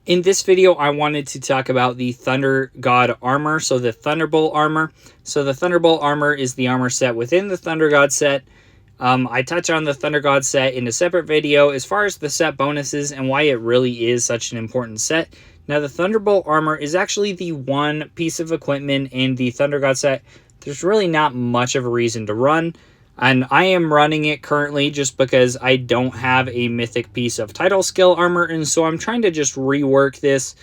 In this video, I wanted to talk about the ThunderGod armor, so the Thunderbolt armor. So the Thunderbolt armor is the armor set within the ThunderGod set. I touch on the ThunderGod set in a separate video as far as the set bonuses and why it really is such an important set. Now, the Thunderbolt armor is actually the one piece of equipment in the ThunderGod set there's really not much of a reason to run. And I am running it currently just because I don't have a mythic piece of title skill armor. And so I'm trying to just rework this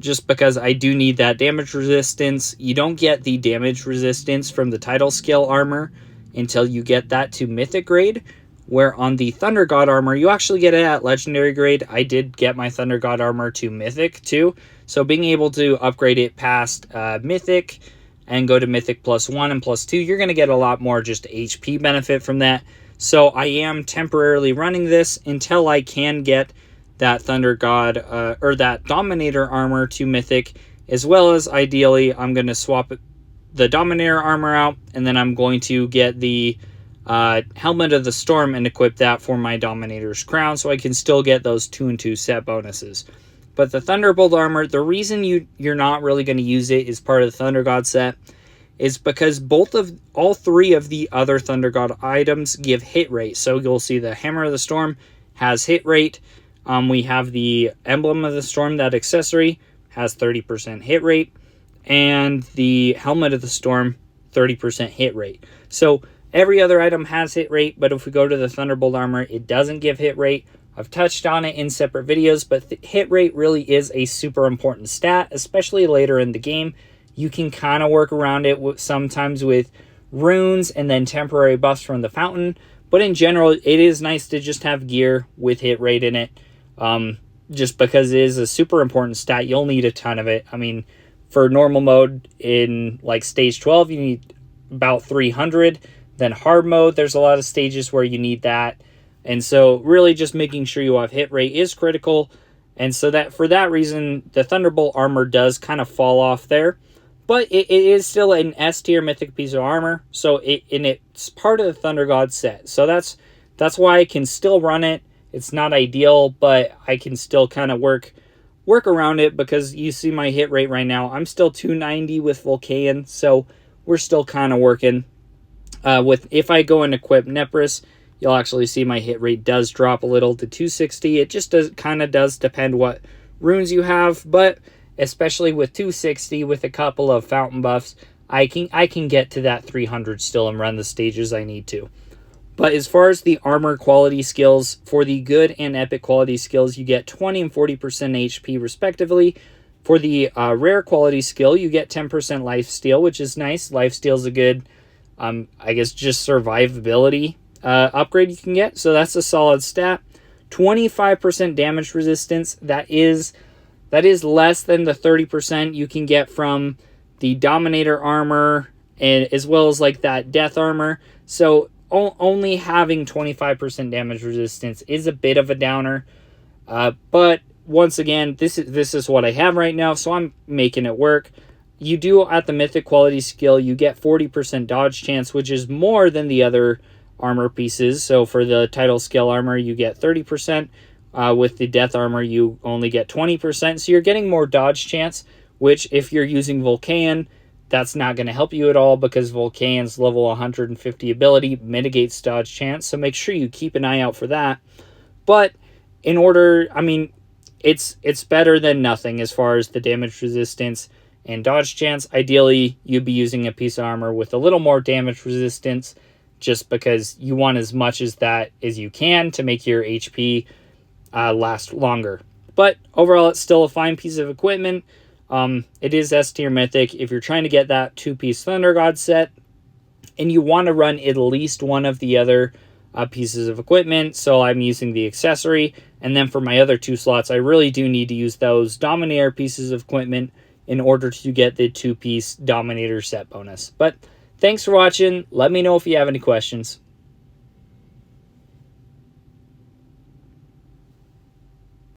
just because I do need that damage resistance. You don't get the damage resistance from the title skill armor until you get that to mythic grade. Where on the ThunderGod armor, you actually get it at legendary grade. I did get my ThunderGod armor to mythic too. So being able to upgrade it past mythic and go to mythic +1 and +2, you're going to get a lot more just HP benefit from that. So I am temporarily running this until I can get that ThunderGod or that Dominator armor to mythic, as well as ideally I'm going to swap the Dominator armor out, and then I'm going to get the Helmet of the Storm and equip that for my Dominator's crown, so I can still get those 2 and 2 set bonuses. But the Thunderbolt armor, the reason you're not really going to use it as part of the ThunderGod set is because all three of the other ThunderGod items give hit rate. So you'll see the Hammer of the Storm has hit rate. We have the Emblem of the Storm, that accessory, has 30% hit rate. And the Helmet of the Storm, 30% hit rate. So every other item has hit rate, but if we go to the Thunderbolt armor, it doesn't give hit rate. I've touched on it in separate videos, but the hit rate really is a super important stat, especially later in the game. You can kind of work around it sometimes with runes and then temporary buffs from the fountain. But in general, it is nice to just have gear with hit rate in it. Just because it is a super important stat, you'll need a ton of it. I mean, for normal mode in like stage 12, you need about 300. Then hard mode, there's a lot of stages where you need that. And so really just making sure you have hit rate is critical. And so that for that reason, the Thunderbolt armor does kind of fall off there. But it is still an S tier mythic piece of armor. So it's part of the ThunderGod set. So that's why I can still run it. It's not ideal, but I can still kind of work around it because you see my hit rate right now. I'm still 290 with Volcanion. So we're still kind of working. If I go and equip Nepris, you'll actually see my hit rate does drop a little to 260. It just kind of does depend what runes you have, but especially with 260 with a couple of fountain buffs, I can get to that 300 still and run the stages I need to. But as far as the armor quality skills, for the good and epic quality skills, you get 20 and 40% HP respectively. For the rare quality skill, you get 10% lifesteal, which is nice. Lifesteal is a good, I guess, just survivability upgrade you can get. So that's a solid stat. 25% damage resistance. That is less than the 30% you can get from the Dominator armor, and as well as like that death armor. So only having 25% damage resistance is a bit of a downer. But once again, this is what I have right now, so I'm making it work. You do, at the mythic quality skill, you get 40% dodge chance, which is more than the other armor pieces. So for the title skill armor, you get 30%. With the death armor, you only get 20%. So you're getting more dodge chance, which if you're using Volcanion, that's not going to help you at all because Volcanion's level 150 ability mitigates dodge chance. So make sure you keep an eye out for that. But it's better than nothing as far as the damage resistance and dodge chance. Ideally, you'd be using a piece of armor with a little more damage resistance, just because you want as much as that as you can to make your HP last longer. But overall, it's still a fine piece of equipment. It is S tier mythic. If you're trying to get that 2-piece ThunderGod set and you want to run at least one of the other pieces of equipment, so I'm using the accessory, and then for my other 2 slots, I really do need to use those Dominator pieces of equipment in order to get the 2-piece Dominator set bonus. But thanks for watching. Let me know if you have any questions.